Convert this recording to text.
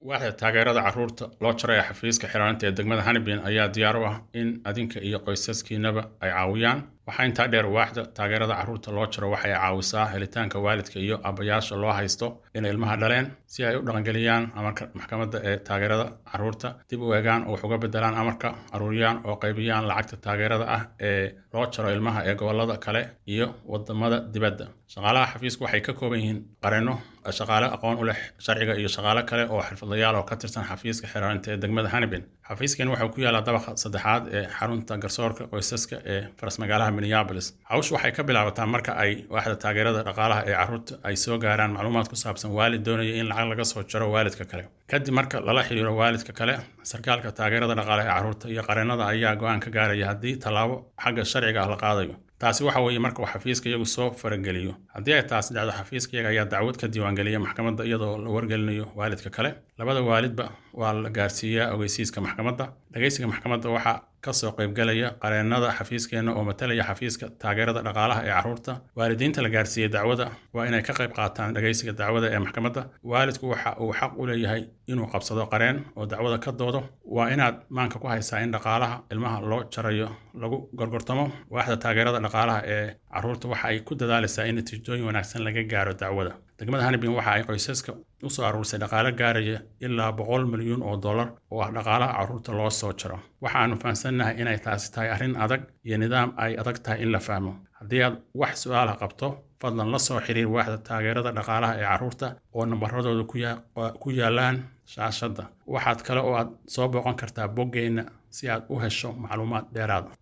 Waaxda taageerada carruurta loo jaray xafiiska xirnaanta ee degmada Hannibal ayaa diyaar u ah in adinka iyo qoysaskiinaba ay caawiyaan. Waxaa intaa dheer, waaxda taageerada carruurta loo jaro waxay caawisaa helitaanka waalidka iyo aabbayaasha loo haysto inay ilmaha dhaleen si ay u dhaqangeliyaan amarka maxkamadda ee taageerada carruurta, dib u eegaan oo wax uga beddelaan amarka, aruuriyaan oo qaybiyaan lacagta taageerada ah ee loo jaro ilmaha ee gobollada kale iyo wadamada dibadda. Shaqaalaha xafiisku waxay ka kooban yihiin qareenno, shaqaale aqoon u leh sharciga iyo shaqaale kale oo xirfadlayaal oo ka tirsan xafiiska xirnaanta ee degmada Hannibal. Xafiiskan wuxuu ku yaalaa dabaqa saddexaad ee xarunta garsoorka qoysaska ee faras-magaalaha Minneapolis. Hawshu waxay ka bilaabataa marka ay waaxda taageerada dhaqaalaha ee carruurta ay soo gaaraan macluumaad ku saabsan waalid doonaya in lacag laga soo jaro waalidka kale. Kadib marka lala xiriiro waalidka kale, sarkaalka taageerada dhaqaalaha ee carruurta iyo qareennada ayaa go'aan ka gaaraya haddii tallaabo xagga sharciga ah la qaadayo. Taasi waxa weeye marka uu xafiiska iyagu soo farageliyo. Haddii ay taasi dhacdo, xafiiska iyaga ayaa dacwad ka diiwaangeliya maxkamadda iyadoo la wargelinayo waalidka kale. Labada waalidba waa la gaarsiiyaa ogeysiiska maxkamadda. Dhageysiga maxkamadda waxaa ka soo qaybgalaya qareennada xafiiskeena oo matalaya xafiiska taageerada dhaqaalaha ee carruurta. Waalidiinta la gaarsiiyey dacwada waa inay ka qayb qaataan dhageysiga dacwada ee maxkamadda. Waalidku waxa uu xaq u leeyahay inuu qabsado qareen oo dacwada ka doodo. Waa inaad maanka ku haysaa in dhaqaalaha ilmaha loo jarayo lagu gorgortamo. Waaxda taageerada dhaqaalaha ee carruurta waxa ay ku dadaalaysaa in natiijooyin wanaagsan laga gaaro dacwada. Degmada Hannibal waxa ay qoysaska u soo aruurisay dhaqaale gaaraya ilaa $100 milyan oo ah dhaqaalaha carruurta loo soo jaro. Waxa aanu fahamsanahay inay taasi tahay arrin adag iyo nidaam ay adag tahay in la fahmo. Haddii aad wax su'aalaha qabto, fadlan la soo xiriir waaxda taageerada dhaqaalaha ee carruurta oo nambaradoodu ku yaalaan shaashadda. Waxaad kale oo aad soo booqan kartaa boggeena si aad u hesho macluumaad dheeraad ah.